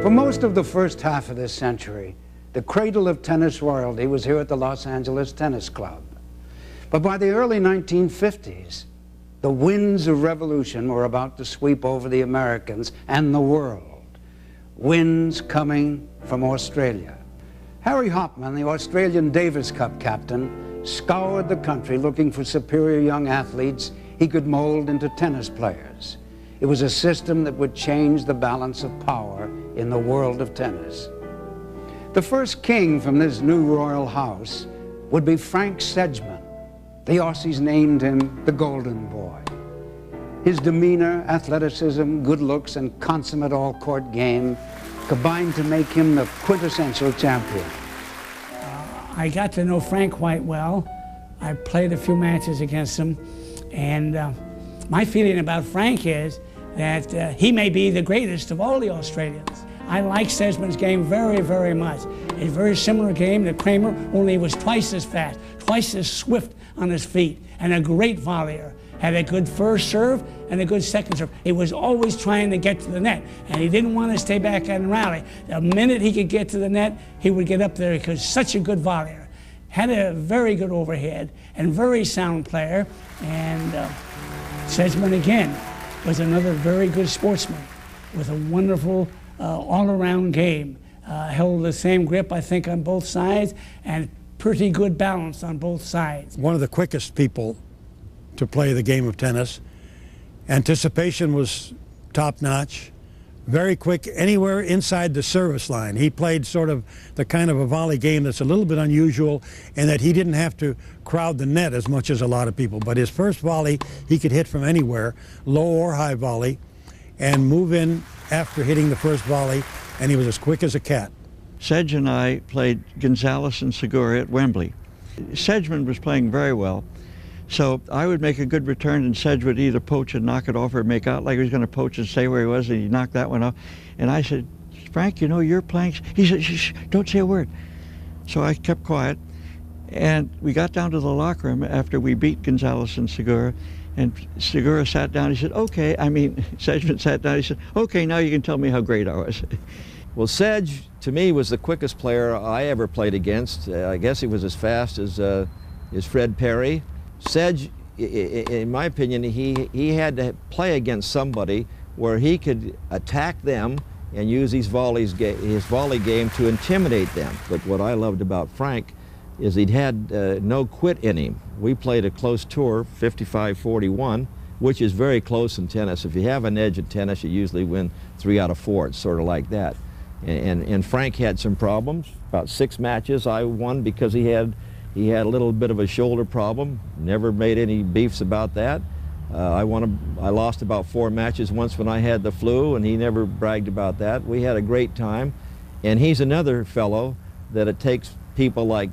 For most of the first half of this century, the cradle of tennis royalty was here at the Los Angeles Tennis Club. But by the early 1950s, the winds of revolution were about to sweep over the Americans and the world. Winds coming from Australia. Harry Hopman, the Australian Davis Cup captain, scoured the country looking for superior young athletes he could mold into tennis players. It was a system that would change the balance of power in the world of tennis. The first king from this new royal house would be Frank Sedgeman. The Aussies named him the Golden Boy. His demeanor, athleticism, good looks, and consummate all-court game combined to make him the quintessential champion. I got to know Frank quite well. I played a few matches against him, and my feeling about Frank is that he may be the greatest of all the Australians. I like Sedgeman's game very, very much. A very similar game to Kramer, only he was twice as fast, twice as swift on his feet, and a great volleyer. Had a good first serve and a good second serve. He was always trying to get to the net, and he didn't want to stay back and rally. The minute he could get to the net, he would get up there because such a good volleyer. Had a very good overhead and very sound player, and Sedgeman again was another very good sportsman with a wonderful all-around game. Held the same grip, I think, on both sides, and pretty good balance on both sides. One of the quickest people to play the game of tennis. Anticipation was top-notch. Very quick, anywhere inside the service line. He played sort of the kind of a volley game that's a little bit unusual in that he didn't have to crowd the net as much as a lot of people. But his first volley, he could hit from anywhere, low or high volley, and move in after hitting the first volley, and he was as quick as a cat. Sedge and I played Gonzalez and Segura at Wembley. Sedgeman was playing very well, so I would make a good return, and Sedge would either poach and knock it off or make out like he was going to poach and stay where he was, and he knocked that one off. And I said, Frank, you know, you're playing. He said, shh, don't say a word. So I kept quiet, and we got down to the locker room after we beat Gonzalez and Segura, and Segura sat down. He said, okay, Sedgeman sat down. He said, okay, now you can tell me how great I was. Well, Sedge, to me, was the quickest player I ever played against. I guess he was as fast as Fred Perry. Sedge, in my opinion, he had to play against somebody where he could attack them and use his volley game to intimidate them. But what I loved about Frank is he'd had no quit in him. We played a close tour, 55-41, which is very close in tennis. If you have an edge in tennis, you usually win 3 out of 4. It's sort of like that. And Frank had some problems. About 6 matches I won because he had a little bit of a shoulder problem. Never made any beefs about that. I lost about 4 matches once when I had the flu, and he never bragged about that. We had a great time. And he's another fellow that it takes people like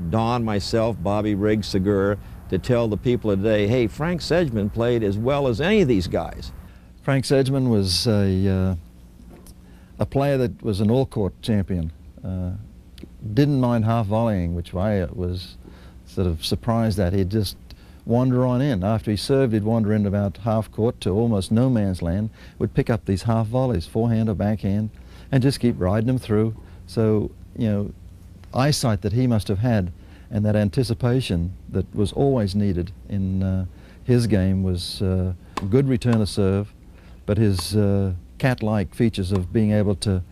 Don, myself, Bobby Riggs, Segura, to tell the people today, hey, Frank Sedgeman played as well as any of these guys. Frank Sedgeman was a player that was an all-court champion. Didn't mind half volleying, which I was sort of surprised at. He'd just wander on in. After he served, he'd wander in about half court to almost no man's land, would pick up these half volleys, forehand or backhand, and just keep riding them through. So, you know, eyesight that he must have had and that anticipation that was always needed in his game was good return of serve, but his cat-like features of being able to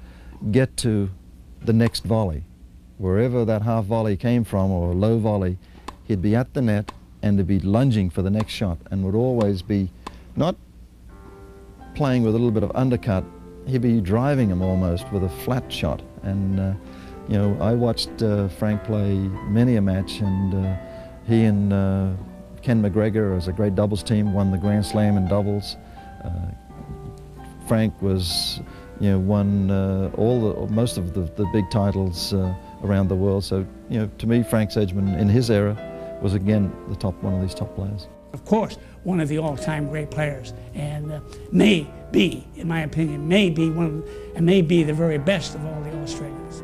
get to the next volley. Wherever that half volley came from, or a low volley, he'd be at the net and to be lunging for the next shot, and would always be not playing with a little bit of undercut, he'd be driving him almost with a flat shot. And you know, I watched Frank play many a match, and he and Ken McGregor as a great doubles team won the Grand Slam in doubles. Frank was, you know, won most of the big titles around the world. So, you know, to me, Frank Sedgeman in his era was again one of these top players. Of course, one of the all-time great players, and may be, in my opinion, may be the very best of all the Australians.